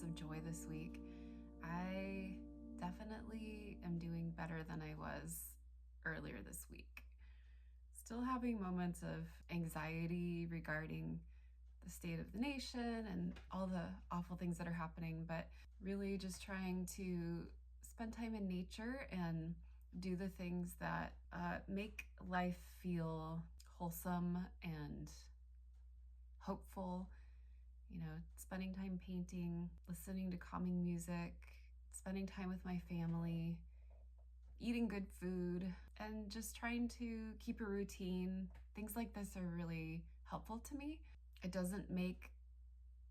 of joy this week. I definitely am doing better than I was earlier this week. Still having moments of anxiety regarding the state of the nation and all the awful things that are happening, but really just trying to spend time in nature and do the things that make life feel wholesome and hopeful. You know, spending time painting, listening to calming music, spending time with my family, eating good food, and just trying to keep a routine. Things like this are really helpful to me. It doesn't make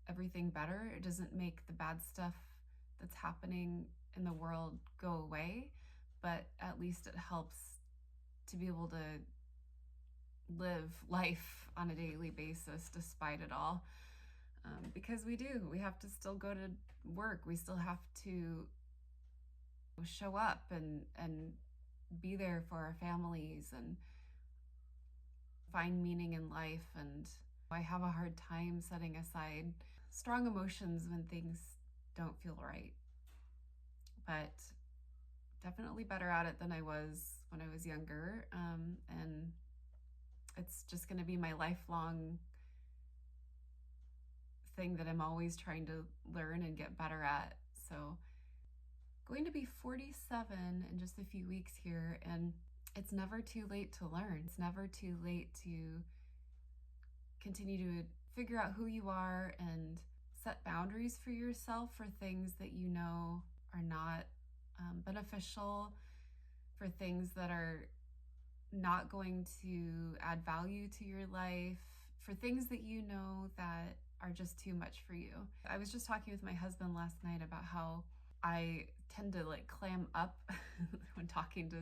everything better. It doesn't make the bad stuff that's happening in the world go away, but at least it helps to be able to live life on a daily basis despite it all. Because we have to still go to work. We still have to show up and be there for our families and find meaning in life. And I have a hard time setting aside strong emotions when things don't feel right. But definitely better at it than I was when I was younger. And it's just going to be my lifelong thing that I'm always trying to learn and get better at. So going to be 47 in just a few weeks here, and it's never too late to learn. It's never too late to continue to figure out who you are and set boundaries for yourself for things that you know are not beneficial, for things that are not going to add value to your life, for things that you know that are just too much for you. I was just talking with my husband last night about how I tend to like clam up when talking to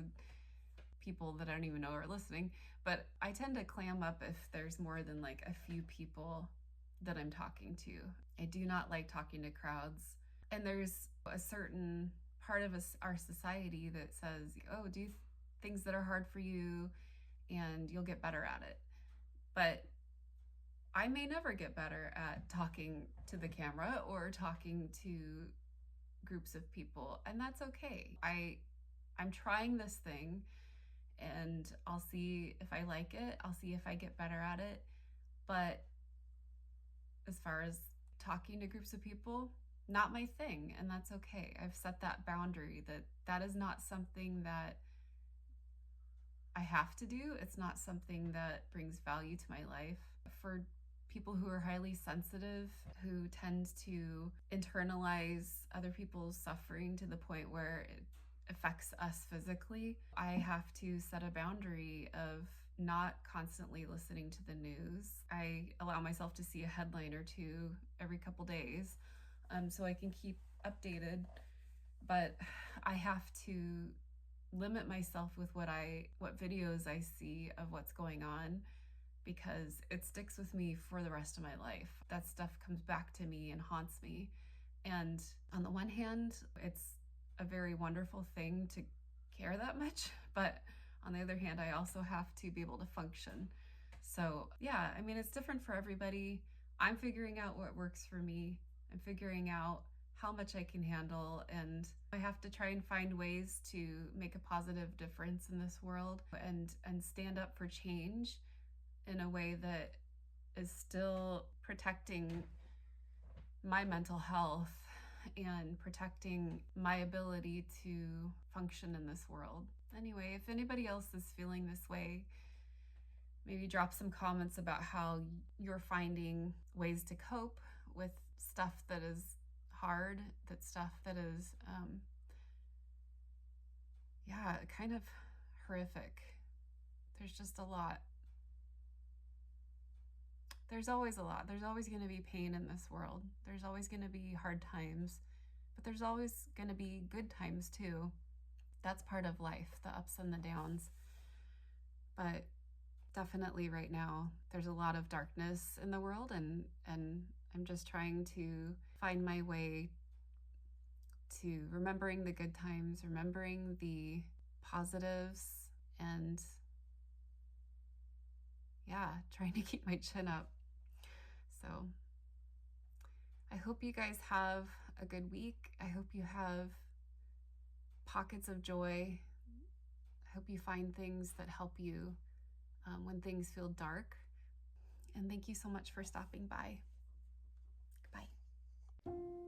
people that I don't even know are listening, but I tend to clam up if there's more than like a few people that I'm talking to. I do not like talking to crowds. And there's a certain part of our society that says, oh, do things that are hard for you and you'll get better at it. But I may never get better at talking to the camera or talking to groups of people, and that's okay. I'm trying this thing and I'll see if I like it. I'll see if I get better at it. But as far as talking to groups of people, not my thing, and that's okay. I've set that boundary that is not something that I have to do. It's not something that brings value to my life. For people who are highly sensitive, who tend to internalize other people's suffering to the point where it affects us physically, I have to set a boundary of not constantly listening to the news. I allow myself to see a headline or two every couple days, so I can keep updated, but I have to limit myself with what videos I see of what's going on, because it sticks with me for the rest of my life. That stuff comes back to me and haunts me. And on the one hand, it's a very wonderful thing to care that much, but on the other hand, I also have to be able to function. So yeah, I mean, it's different for everybody. I'm figuring out what works for me. I'm figuring out how much I can handle, and I have to try and find ways to make a positive difference in this world and stand up for change in a way that is still protecting my mental health and protecting my ability to function in this world. Anyway, if anybody else is feeling this way, maybe drop some comments about how you're finding ways to cope with stuff that is hard, that stuff that is, kind of horrific. There's just a lot. There's always a lot. There's always going to be pain in this world. There's always going to be hard times, but there's always going to be good times too. That's part of life, the ups and the downs. But definitely right now, there's a lot of darkness in the world, and I'm just trying to find my way to remembering the good times, remembering the positives, and trying to keep my chin up. So I hope you guys have a good week. I hope you have pockets of joy. I hope you find things that help you when things feel dark. And thank you so much for stopping by. Goodbye.